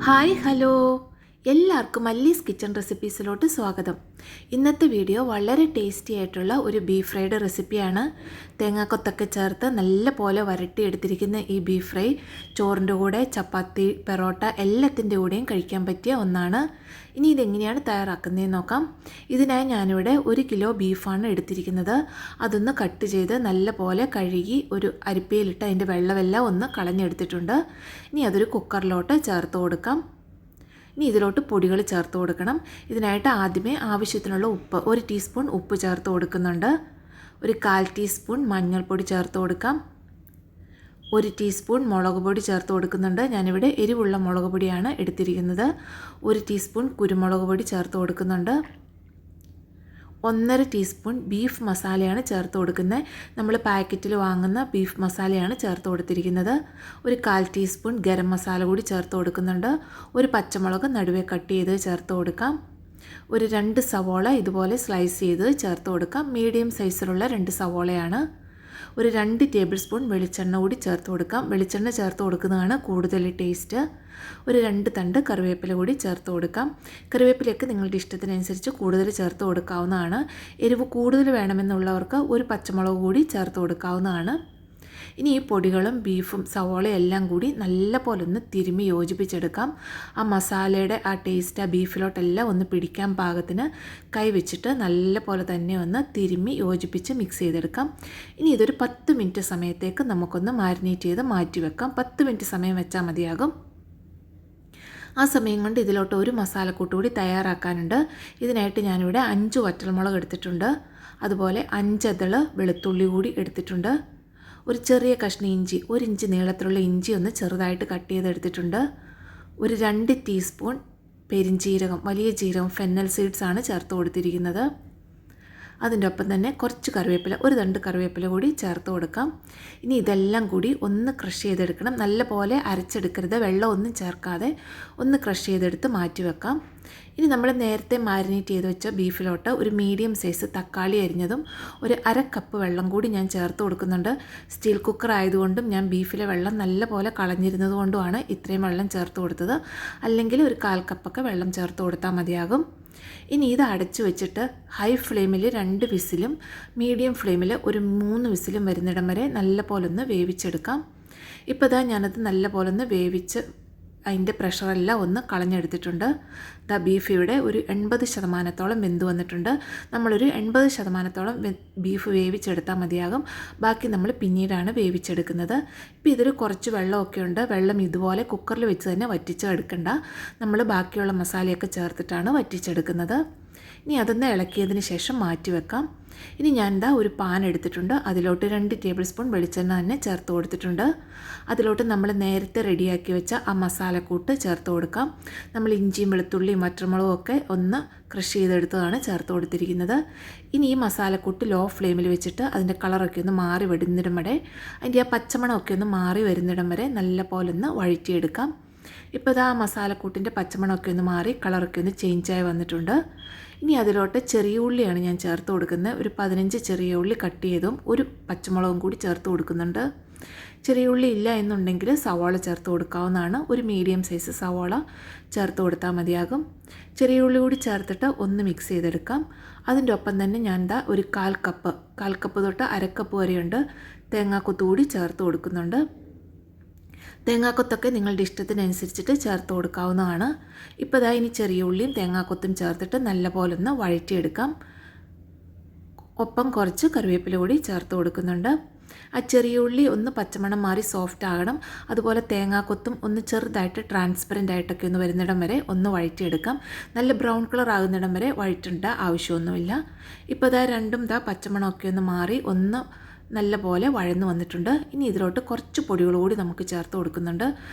Hi hello എല്ലാവർക്കും മല്ലീസ് kitchen റെസിപ്പീസിലോട്ട് സ്വാഗതം. ഇന്നത്തെ വീഡിയോ വളരെ ടേസ്റ്റി ആയിട്ടുള്ള ഒരു ബീഫ് ഫ്രൈയുടെ റെസിപ്പിയാണ്. തേങ്ങാക്കൊത്തൊക്കെ ചേർത്ത് നല്ല പോലെ വരട്ടിയെടുത്തിരിക്കുന്ന ഈ ബീഫ് ഫ്രൈ ചോറിൻ്റെ കൂടെ, ചപ്പാത്തി, പെറോട്ട എല്ലാത്തിൻ്റെ കൂടെയും കഴിക്കാൻ പറ്റിയ ഒന്നാണ്. ഇനി ഇതെങ്ങനെയാണ് തയ്യാറാക്കുന്നതെന്ന് നോക്കാം. ഇതിനായി ഞാനിവിടെ 1 കിലോ ബീഫാണ് എടുത്തിരിക്കുന്നത്. അതൊന്ന് കട്ട് ചെയ്ത് നല്ല പോലെ കഴുകി ഒരു അരിപ്പയിലിട്ട് അതിൻ്റെ വെള്ളമെല്ലാം ഒന്ന് കളഞ്ഞെടുത്തിട്ടുണ്ട്. ഇനി അതൊരു കുക്കറിലോട്ട് ചേർത്ത് കൊടുക്കാം. ഇനി ഇതിലോട്ട് പൊടികൾ ചേർത്ത് കൊടുക്കണം. ഇതിനായിട്ട് ആദ്യമേ ആവശ്യത്തിനുള്ള ഉപ്പ്, 1 ടീസ്പൂൺ ഉപ്പ് ചേർത്ത് കൊടുക്കുന്നുണ്ട്. ഒരു 1/4 ടീസ്പൂൺ മഞ്ഞൾപ്പൊടി ചേർത്ത് കൊടുക്കാം. 1 ടീസ്പൂൺ മുളക് പൊടി ചേർത്ത് കൊടുക്കുന്നുണ്ട്. ഞാനിവിടെ എരിവുള്ള മുളക് പൊടിയാണ് എടുത്തിരിക്കുന്നത്. 1 ടീസ്പൂൺ കുരുമുളക് പൊടി ചേർത്ത് കൊടുക്കുന്നുണ്ട്. 1/2 ടീസ്പൂൺ ബീഫ് മസാലയാണ് ചേർത്ത് കൊടുക്കുന്നത്. നമ്മൾ പാക്കറ്റിൽ വാങ്ങുന്ന ബീഫ് മസാലയാണ് ചേർത്ത് കൊടുത്തിരിക്കുന്നത്. ഒരു 1/4 ടീസ്പൂൺ ഗരം മസാല കൂടി ചേർത്ത് കൊടുക്കുന്നുണ്ട്. ഒരു പച്ചമുളക് നടുവേ കട്ട് ചെയ്ത് ചേർത്ത് കൊടുക്കാം. ഒരു 2 സവോള ഇതുപോലെ സ്ലൈസ് ചെയ്ത് ചേർത്ത് കൊടുക്കാം. മീഡിയം സൈസിലുള്ള 2 സവോളയാണ്. ഒരു 2 ടേബിൾ സ്പൂൺ വെളിച്ചെണ്ണ കൂടി ചേർത്ത് കൊടുക്കാം. വെളിച്ചെണ്ണ ചേർത്ത് കൊടുക്കുന്നതാണ് കൂടുതൽ ടേസ്റ്റ്. ഒരു 2 തണ്ട് കറിവേപ്പില കൂടി ചേർത്ത് കൊടുക്കാം. കറിവേപ്പിലയൊക്കെ നിങ്ങളുടെ ഇഷ്ടത്തിനനുസരിച്ച് കൂടുതൽ ചേർത്ത് കൊടുക്കാവുന്നതാണ്. എരിവ് കൂടുതൽ വേണമെന്നുള്ളവർക്ക് ഒരു പച്ചമുളക് കൂടി ചേർത്ത് കൊടുക്കാവുന്നതാണ്. ഇനി ഈ പൊടികളും ബീഫും സവോളയും എല്ലാം കൂടി നല്ല പോലെ ഒന്ന് തിരുമ്മി യോജിപ്പിച്ചെടുക്കാം. ആ മസാലയുടെ ആ ടേസ്റ്റ് ആ ബീഫിലോട്ടെല്ലാം ഒന്ന് പിടിക്കാൻ പാകത്തിന് കൈ വെച്ചിട്ട് നല്ല പോലെ തന്നെ ഒന്ന് തിരുമ്മി യോജിപ്പിച്ച് മിക്സ് ചെയ്തെടുക്കാം. ഇനി ഇതൊരു 10 മിനിറ്റ് സമയത്തേക്ക് നമുക്കൊന്ന് മാരിനേറ്റ് ചെയ്ത് മാറ്റി വെക്കാം. 10 മിനിറ്റ് സമയം വെച്ചാൽ മതിയാകും. ആ സമയം കൊണ്ട് ഇതിലോട്ട് ഒരു മസാലക്കൂട്ട് കൂടി തയ്യാറാക്കാനുണ്ട്. ഇതിനായിട്ട് ഞാനിവിടെ 5 വറ്റൽമുളക് എടുത്തിട്ടുണ്ട്. അതുപോലെ 5 അതൾ വെളുത്തുള്ളി കൂടി എടുത്തിട്ടുണ്ട്. ഒരു ചെറിയ കഷ്ണം ഇഞ്ചി, 1 ഇഞ്ച് നീളത്തിലുള്ള ഇഞ്ചി ഒന്ന് ചെറുതായിട്ട് കട്ട് ചെയ്തെടുത്തിട്ടുണ്ട്. ഒരു 2 ടീസ്പൂൺ പെരിഞ്ജീരകം, വലിയ ജീരകം, ഫെന്നൽ സീഡ്സ് ആണ് ചേർത്ത് കൊടുത്തിരിക്കുന്നത്. അതിൻ്റെ ഒപ്പം തന്നെ കുറച്ച് കറിവേപ്പില, ഒരു തണ്ട് കറിവേപ്പില കൂടി ചേർത്ത് കൊടുക്കാം. ഇനി ഇതെല്ലാം കൂടി ഒന്ന് ക്രഷ് ചെയ്തെടുക്കണം. നല്ല പോലെ അരച്ചെടുക്കരുത്, വെള്ളം ഒന്നും ചേർക്കാതെ ഒന്ന് ക്രഷ് ചെയ്തെടുത്ത് മാറ്റി വെക്കാം. ഇനി നമ്മൾ നേരത്തെ മാരിനേറ്റ് ചെയ്ത് വെച്ച ബീഫിലോട്ട് ഒരു മീഡിയം സൈസ് തക്കാളി അരിഞ്ഞതും ഒരു 1/2 കപ്പ് വെള്ളം കൂടി ഞാൻ ചേർത്ത് കൊടുക്കുന്നുണ്ട്. സ്റ്റീൽ കുക്കർ ആയതുകൊണ്ടും ഞാൻ ബീഫിലെ വെള്ളം നല്ല പോലെ കളഞ്ഞിരുന്നത് കൊണ്ടുമാണ് ഇത്രയും വെള്ളം ചേർത്ത് കൊടുത്തത്. അല്ലെങ്കിൽ ഒരു 1/4 കപ്പൊക്കെ വെള്ളം ചേർത്ത് കൊടുത്താൽ മതിയാകും. ഇനി ഇത് അടച്ചു വെച്ചിട്ട് ഹൈ ഫ്ലെയിമിൽ 2 വിസിലും മീഡിയം ഫ്ലെയിമിൽ ഒരു 3 വിസിലും വരുന്നിടം വരെ നല്ല പോലെ ഒന്ന് വേവിച്ചെടുക്കാം. ഇപ്പോൾ ഇതാ ഞാനത് നല്ല പോലെ ഒന്ന് വേവിച്ച് അതിൻ്റെ പ്രഷറെല്ലാം ഒന്ന് കളഞ്ഞെടുത്തിട്ടുണ്ട്. ബീഫ് ഇവിടെ ഒരു 80% വെന്ത് വന്നിട്ടുണ്ട്. നമ്മളൊരു 80% ബീഫ് വേവിച്ചെടുത്താൽ മതിയാകും. ബാക്കി നമ്മൾ പിന്നീടാണ് വേവിച്ചെടുക്കുന്നത്. ഇപ്പോൾ ഇതിൽ കുറച്ച് വെള്ളമൊക്കെ ഉണ്ട്. വെള്ളം ഇതുപോലെ കുക്കറിൽ വെച്ച് തന്നെ വറ്റിച്ചെടുക്കണ്ട. നമ്മൾ ബാക്കിയുള്ള മസാലയൊക്കെ ചേർത്തിട്ടാണ് വറ്റിച്ചെടുക്കുന്നത്. ഇനി അതൊന്ന് ഇളക്കിയതിന് ശേഷം മാറ്റി വെക്കാം. ഇനി ഞാൻ ഒരു പാൻ എടുത്തിട്ടുണ്ട്. അതിലോട്ട് 2 ടേബിൾ സ്പൂൺ വെളിച്ചെണ്ണ തന്നെ ചേർത്ത് കൊടുത്തിട്ടുണ്ട്. അതിലോട്ട് നമ്മൾ നേരത്തെ റെഡിയാക്കി വെച്ച ആ മസാലക്കൂട്ട് ചേർത്ത് കൊടുക്കാം. നമ്മൾ ഇഞ്ചിയും വെളുത്തുള്ളിയും വറ്റൽമുളകും ഒക്കെ ഒന്ന് ക്രഷ് ചെയ്തെടുത്തതാണ് ചേർത്ത് കൊടുത്തിരിക്കുന്നത്. ഇനി ഈ മസാലക്കൂട്ട് ലോ ഫ്ലെയിമിൽ വെച്ചിട്ട് അതിൻ്റെ കളറൊക്കെ ഒന്ന് മാറി വരുന്നിടം വരെ, അതിൻ്റെ ആ പച്ചമണമൊക്കെ ഒന്ന് മാറി വരുന്നിടം വരെ നല്ല പോലെ ഒന്ന് വഴറ്റിയെടുക്കാം. ഇപ്പോൾ ആ മസാലക്കൂട്ടിൻ്റെ പച്ചമണമൊക്കെ ഒന്ന് മാറി കളറൊക്കെ ഒന്ന് ചേഞ്ചായി വന്നിട്ടുണ്ട്. ഇനി അതിലോട്ട് ചെറിയ ഉള്ളിയാണ് ഞാൻ ചേർത്ത് കൊടുക്കുന്നത്. ഒരു 15 ചെറിയ ഉള്ളി കട്ട് ചെയ്തും ഒരു പച്ചമുളകും കൂടി ചേർത്ത് കൊടുക്കുന്നുണ്ട്. ചെറിയ ഉള്ളി ഇല്ല എന്നുണ്ടെങ്കിൽ സവാള ചേർത്ത് കൊടുക്കാവുന്നതാണ്. ഒരു മീഡിയം സൈസ് സവാള ചേർത്ത് കൊടുത്താൽ മതിയാകും. ചെറിയ ഉള്ളി കൂടി ചേർത്തിട്ട് ഒന്ന് മിക്സ് ചെയ്തെടുക്കാം. അതിൻ്റെ ഒപ്പം തന്നെ ഞാൻ ഒരു 1/4 കപ്പ് തൊട്ട് 1/2 കപ്പ് വരെയുണ്ട് തേങ്ങാക്കൊത്ത് കൂടി ചേർത്ത് കൊടുക്കുന്നുണ്ട്. തേങ്ങാക്കൊത്തൊക്കെ നിങ്ങളുടെ ഇഷ്ടത്തിനനുസരിച്ചിട്ട് ചേർത്ത് കൊടുക്കാവുന്നതാണ്. ഇപ്പോൾ ഇനി ചെറിയ ഉള്ളിയും തേങ്ങാക്കൊത്തും ചേർത്തിട്ട് നല്ല പോലെ ഒന്ന് വഴറ്റിയെടുക്കാം. ഒപ്പം കുറച്ച് കറിവേപ്പില കൂടി ചേർത്ത് കൊടുക്കുന്നുണ്ട്. ആ ചെറിയ ഉള്ളി ഒന്ന് പച്ചമണം മാറി സോഫ്റ്റ് ആകണം. അതുപോലെ തേങ്ങാക്കൊത്തും ഒന്ന് ചെറുതായിട്ട് ട്രാൻസ്പെറൻ്റ് ആയിട്ടൊക്കെ ഒന്ന് വരുന്നിടം വരെ ഒന്ന് വഴറ്റിയെടുക്കാം. നല്ല ബ്രൗൺ കളർ ആകുന്നിടം വരെ വഴറ്റേണ്ട ആവശ്യമൊന്നുമില്ല. ഇപ്പോൾ രണ്ടും പച്ചമണമൊക്കെ ഒന്ന് മാറി ഒന്ന് നല്ല പോലെ വഴന്നു വന്നിട്ടുണ്ട്. ഇനി ഇതിലോട്ട് കുറച്ച് പൊടികൾ കൂടി നമുക്ക് ചേർത്ത് കൊടുക്കുന്നുണ്ട്.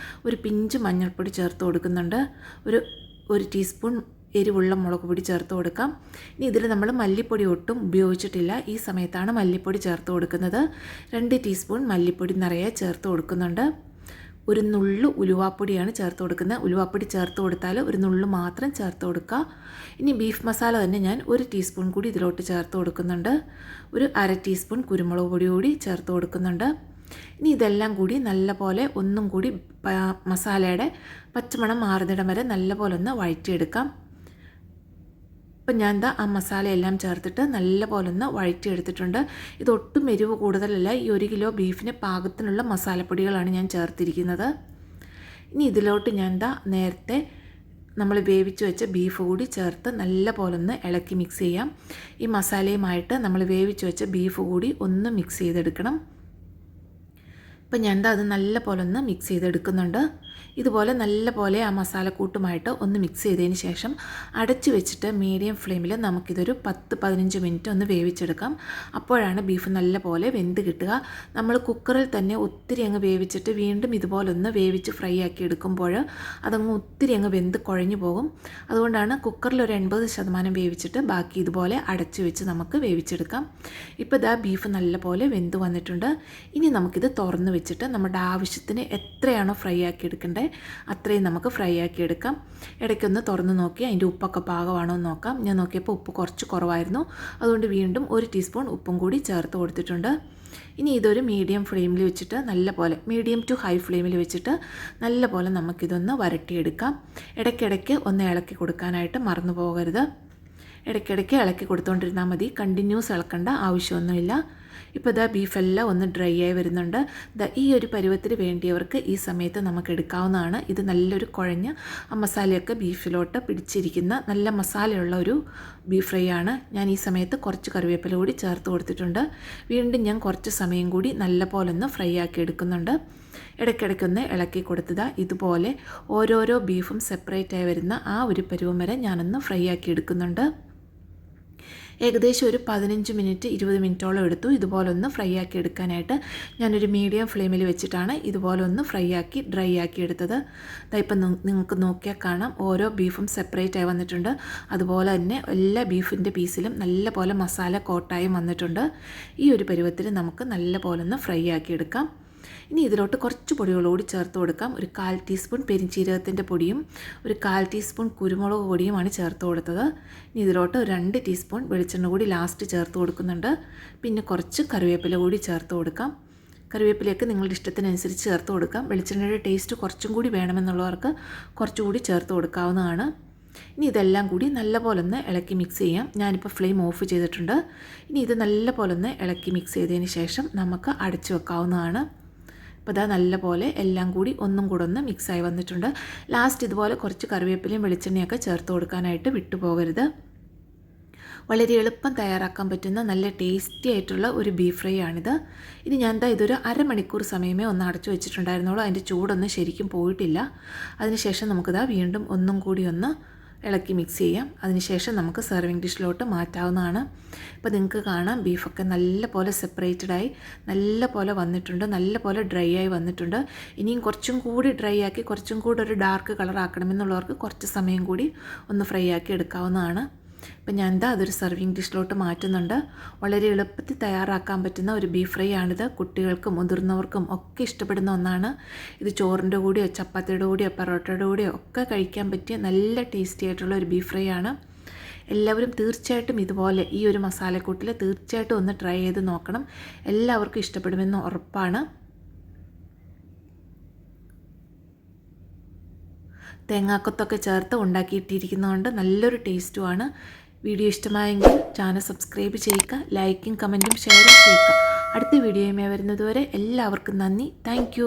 ഒരു പിഞ്ച് മഞ്ഞൾപ്പൊടി ചേർത്ത് കൊടുക്കുന്നുണ്ട്. ഒരു ടീസ്പൂൺ എരിവുള്ള മുളക് പൊടി ചേർത്ത് കൊടുക്കാം. ഇനി ഇതിൽ നമ്മൾ മല്ലിപ്പൊടി ഒട്ടും ഉപയോഗിച്ചിട്ടില്ല. ഈ സമയത്താണ് മല്ലിപ്പൊടി ചേർത്ത് കൊടുക്കുന്നത്. 2 ടീസ്പൂൺ മല്ലിപ്പൊടി നിറയെ ചേർത്ത് കൊടുക്കുന്നുണ്ട്. ഒരു നുള്ളു ഉലുവാപ്പൊടിയാണ് ചേർത്ത് കൊടുക്കുന്നത്. ഉലുവാപ്പൊടി ചേർത്ത് കൊടുത്താൽ ഒരു നുള്ളു മാത്രം ചേർത്ത് കൊടുക്കുക. ഇനി ബീഫ് മസാല തന്നെ ഞാൻ 1 ടീസ്പൂൺ കൂടി ഇതിലോട്ട് ചേർത്ത് കൊടുക്കുന്നുണ്ട്. ഒരു 1/2 ടീസ്പൂൺ കുരുമുളക് പൊടി കൂടി ചേർത്ത് കൊടുക്കുന്നുണ്ട്. ഇനി ഇതെല്ലാം കൂടി നല്ലപോലെ ഒന്നും കൂടി മസാലയുടെ പച്ചമണം മാറുന്നിടം വരെ നല്ലപോലെ ഒന്ന് വഴറ്റിയെടുക്കാം. അപ്പം ഞാൻ ആ മസാലയെല്ലാം ചേർത്തിട്ട് നല്ലപോലെ ഒന്ന് വഴറ്റിയെടുത്തിട്ടുണ്ട്. ഇതൊട്ടും എരിവ് കൂടുതലല്ല. ഈ 1 കിലോ ബീഫിന് പാകത്തിനുള്ള മസാലപ്പൊടികളാണ് ഞാൻ ചേർത്തിരിക്കുന്നത്. ഇനി ഇതിലോട്ട് ഞാൻ നേരത്തെ നമ്മൾ വേവിച്ച് വെച്ച ബീഫ് കൂടി ചേർത്ത് നല്ലപോലെ ഒന്ന് ഇളക്കി മിക്സ് ചെയ്യാം. ഈ മസാലയുമായിട്ട് നമ്മൾ വേവിച്ച് വെച്ച ബീഫ് കൂടി ഒന്ന് മിക്സ് ചെയ്തെടുക്കണം. ഇപ്പം ഞാൻ അത് നല്ലപോലെ ഒന്ന് മിക്സ് ചെയ്തെടുക്കുന്നുണ്ട്. ഇതുപോലെ നല്ലപോലെ ആ മസാലക്കൂട്ടുമായിട്ട് ഒന്ന് മിക്സ് ചെയ്തതിന് ശേഷം അടച്ച് വെച്ചിട്ട് മീഡിയം ഫ്ലെയിമിൽ നമുക്കിതൊരു 10-15 മിനിറ്റ് ഒന്ന് വേവിച്ചെടുക്കാം. അപ്പോഴാണ് ബീഫ് നല്ലപോലെ വെന്ത് കിട്ടുക. നമ്മൾ കുക്കറിൽ തന്നെ ഒത്തിരി അങ്ങ് വേവിച്ചിട്ട് വീണ്ടും ഇതുപോലെ ഒന്ന് വേവിച്ച് ഫ്രൈ ആക്കി എടുക്കുമ്പോൾ അതങ്ങ് ഒത്തിരി അങ്ങ് വെന്ത് കുഴഞ്ഞു പോകും. അതുകൊണ്ടാണ് കുക്കറിൽ ഒരു 80% വേവിച്ചിട്ട് ബാക്കി ഇതുപോലെ അടച്ച് വെച്ച് നമുക്ക് വേവിച്ചെടുക്കാം. ഇപ്പോൾ ഇതാ ബീഫ് നല്ലപോലെ വെന്ത് വന്നിട്ടുണ്ട്. ഇനി നമുക്കിത് തുറന്ന് വെച്ചിട്ട് നമ്മുടെ ആവശ്യത്തിന് എത്രയാണോ ഫ്രൈ ആക്കി എടുക്കേണ്ടത് അത്രയും നമുക്ക് ഫ്രൈ ആക്കി എടുക്കാം. ഇടയ്ക്കൊന്ന് തുറന്ന് നോക്കി അതിൻ്റെ ഉപ്പൊക്കെ പാകമാണോ എന്ന് നോക്കാം. ഞാൻ നോക്കിയപ്പോൾ ഉപ്പ് കുറച്ച് കുറവായിരുന്നു. അതുകൊണ്ട് വീണ്ടും 1 ടീസ്പൂൺ ഉപ്പും കൂടി ചേർത്ത് കൊടുത്തിട്ടുണ്ട്. ഇനി ഇതൊരു മീഡിയം ഫ്ലെയിമിൽ വെച്ചിട്ട് നല്ലപോലെ മീഡിയം ടു ഹൈ ഫ്ലെയിമിൽ വെച്ചിട്ട് നല്ലപോലെ നമുക്കിതൊന്ന് വരട്ടിയെടുക്കാം. ഇടയ്ക്കിടയ്ക്ക് ഒന്ന് ഇളക്കി കൊടുക്കാനായിട്ട് മറന്നു പോകരുത്. ഇടയ്ക്കിടയ്ക്ക് ഇളക്കി കൊടുത്തുകൊണ്ടിരുന്നാൽ മതി. കണ്ടിന്യൂസ് ഇളക്കേണ്ട ആവശ്യമൊന്നുമില്ല. ഇപ്പോൾ ഇതാ ബീഫെല്ലാം ഒന്ന് ഡ്രൈ ആയി വരുന്നുണ്ട്. ഈ ഒരു പരുവത്തിന് വേണ്ടിയവർക്ക് ഈ സമയത്ത് നമുക്ക് എടുക്കാവുന്നതാണ്. ഇത് നല്ലൊരു കുഴഞ്ഞ മസാലയൊക്കെ ബീഫിലോട്ട് പിടിച്ചിരിക്കുന്ന നല്ല മസാലയുള്ള ഒരു ബീഫ് ഫ്രൈ ആണ്. ഞാൻ ഈ സമയത്ത് കുറച്ച് കറിവേപ്പില കൂടി ചേർത്ത് കൊടുത്തിട്ടുണ്ട്. വീണ്ടും ഞാൻ കുറച്ച് സമയം കൂടി നല്ലപോലെ ഒന്ന് ഫ്രൈ ആക്കി എടുക്കുന്നുണ്ട്. ഇടയ്ക്കിടയ്ക്കൊന്ന് ഇളക്കി കൊടുത്തതാ ഇതുപോലെ ഓരോരോ ബീഫും സെപ്പറേറ്റ് ആയി വരുന്ന ആ ഒരു പരുവം വരെ ഞാനൊന്ന് ഫ്രൈ ആക്കി എടുക്കുന്നുണ്ട്. ഏകദേശം ഒരു 15 മിനിറ്റ് 20 മിനിറ്റോളം എടുത്തു ഇതുപോലെ ഒന്ന് ഫ്രൈ ആക്കി എടുക്കാനായിട്ട്. ഞാനൊരു മീഡിയം ഫ്ലെയിമിൽ വെച്ചിട്ടാണ് ഇതുപോലെ ഒന്ന് ഫ്രൈ ആക്കി ഡ്രൈ ആക്കി എടുത്തത്. ഇപ്പം നിങ്ങൾക്ക് നോക്കിയാൽ കാണാം ഓരോ ബീഫും സെപ്പറേറ്റ് ആയി വന്നിട്ടുണ്ട്. അതുപോലെ തന്നെ എല്ലാ ബീഫിൻ്റെ പീസിലും നല്ല പോലെ മസാല കോട്ടായും വന്നിട്ടുണ്ട്. ഈ ഒരു പരുവത്തിൽ നമുക്ക് നല്ല പോലെ ഒന്ന് ഫ്രൈ ആക്കി എടുക്കാം. ഇനി ഇതിലോട്ട് കുറച്ച് പൊടികളോട് ചേർത്ത് കൊടുക്കാം. ഒരു 1/4 ടീസ്പൂൺ പെരിഞ്ചീരകത്തിൻ്റെ പൊടിയും ഒരു 1/4 ടീസ്പൂൺ കുരുമുളക് പൊടിയുമാണ് ചേർത്ത് കൊടുത്തത്. ഇനി ഇതിലോട്ട് ഒരു 2 ടീസ്പൂൺ വെളിച്ചെണ്ണ കൂടി ലാസ്റ്റ് ചേർത്ത് കൊടുക്കുന്നുണ്ട്. പിന്നെ കുറച്ച് കറിവേപ്പില കൂടി ചേർത്ത് കൊടുക്കാം. കറിവേപ്പിലയൊക്കെ നിങ്ങളുടെ ഇഷ്ടത്തിനനുസരിച്ച് ചേർത്ത് കൊടുക്കാം. വെളിച്ചെണ്ണയുടെ ടേസ്റ്റ് കുറച്ചും കൂടി വേണമെന്നുള്ളവർക്ക് കുറച്ചുകൂടി ചേർത്ത് കൊടുക്കാവുന്നതാണ്. ഇനി ഇതെല്ലാം കൂടി നല്ലപോലെ ഒന്ന് ഇളക്കി മിക്സ് ചെയ്യാം. ഞാനിപ്പോൾ ഫ്ലെയിം ഓഫ് ചെയ്തിട്ടുണ്ട്. ഇനി ഇത് നല്ലപോലെ ഒന്ന് ഇളക്കി മിക്സ് ചെയ്തതിന് ശേഷം നമുക്ക് അടച്ചു വെക്കാവുന്നതാണ്. അപ്പോൾ ഇതാ നല്ലപോലെ എല്ലാം കൂടി ഒന്നും കൂടെ ഒന്ന് മിക്സായി വന്നിട്ടുണ്ട്. ലാസ്റ്റ് ഇതുപോലെ കുറച്ച് കറിവേപ്പിലയും വെളിച്ചെണ്ണയൊക്കെ ചേർത്ത് കൊടുക്കാനായിട്ട് വിട്ടുപോകരുത്. വളരെ എളുപ്പം തയ്യാറാക്കാൻ പറ്റുന്ന നല്ല ടേസ്റ്റി ആയിട്ടുള്ള ഒരു ബീഫ് ഫ്രൈ ആണിത്. ഇനി ഞാൻ ഇതൊരു അരമണിക്കൂർ സമയമേ ഒന്ന് അടച്ചു വെച്ചിട്ടുണ്ടായിരുന്നുള്ളൂ. അതിൻ്റെ ചൂടൊന്നും ശരിക്കും പോയിട്ടില്ല. അതിനുശേഷം നമുക്കിതാ വീണ്ടും ഒന്നും കൂടി ഒന്ന് ഇളക്കി മിക്സ് ചെയ്യാം. അതിനുശേഷം നമുക്ക് സെർവിങ് ഡിഷിലോട്ട് മാറ്റാവുന്നതാണ്. ഇപ്പോൾ നിങ്ങൾക്ക് കാണാം ബീഫൊക്കെ നല്ല പോലെ സെപ്പറേറ്റഡായി നല്ല പോലെ വന്നിട്ടുണ്ട്. നല്ല പോലെ ഡ്രൈ ആയി വന്നിട്ടുണ്ട്. ഇനിയും കുറച്ചും കൂടി ഡ്രൈ ആക്കി കുറച്ചും കൂടി ഒരു ഡാർക്ക് കളർ ആക്കണമെന്നുള്ളവർക്ക് കുറച്ച് സമയം കൂടി ഒന്ന് ഫ്രൈ ആക്കി എടുക്കാവുന്നതാണ്. ഇപ്പം ഞാൻ അതൊരു സെർവിങ് ഡിഷിലോട്ട് മാറ്റുന്നുണ്ട്. വളരെ എളുപ്പത്തിൽ തയ്യാറാക്കാൻ പറ്റുന്ന ഒരു ബീഫ് ഫ്രൈ ആണിത്. കുട്ടികൾക്കും മുതിർന്നവർക്കും ഒക്കെ ഇഷ്ടപ്പെടുന്ന ഒന്നാണ്. ഇത് ചോറിൻ്റെ കൂടെയോ ചപ്പാത്തിയുടെ കൂടെയോ പൊറോട്ടയുടെ കൂടെയോ ഒക്കെ കഴിക്കാൻ പറ്റിയ നല്ല ടേസ്റ്റി ആയിട്ടുള്ള ഒരു ബീഫ് ഫ്രൈ ആണ്. എല്ലാവരും തീർച്ചയായിട്ടും ഇതുപോലെ ഈ ഒരു മസാലക്കൂട്ടിൽ തീർച്ചയായിട്ടും ഒന്ന് ട്രൈ ചെയ്ത് നോക്കണം. എല്ലാവർക്കും ഇഷ്ടപ്പെടുമെന്ന് ഉറപ്പാണ്. തേങ്ങാക്കൊത്തൊക്കെ ചേർത്ത് ഉണ്ടാക്കിയിട്ടിരിക്കുന്നതുകൊണ്ട് നല്ലൊരു ടേസ്റ്റുമാണ്. വീഡിയോ ഇഷ്ടമായെങ്കിൽ ചാനൽ സബ്സ്ക്രൈബ് ചെയ്യുക. ലൈക്കും കമൻറ്റും ഷെയറും ചെയ്യുക. അടുത്ത വീഡിയോയുമായി വരുന്നതുവരെ എല്ലാവർക്കും നന്ദി. താങ്ക്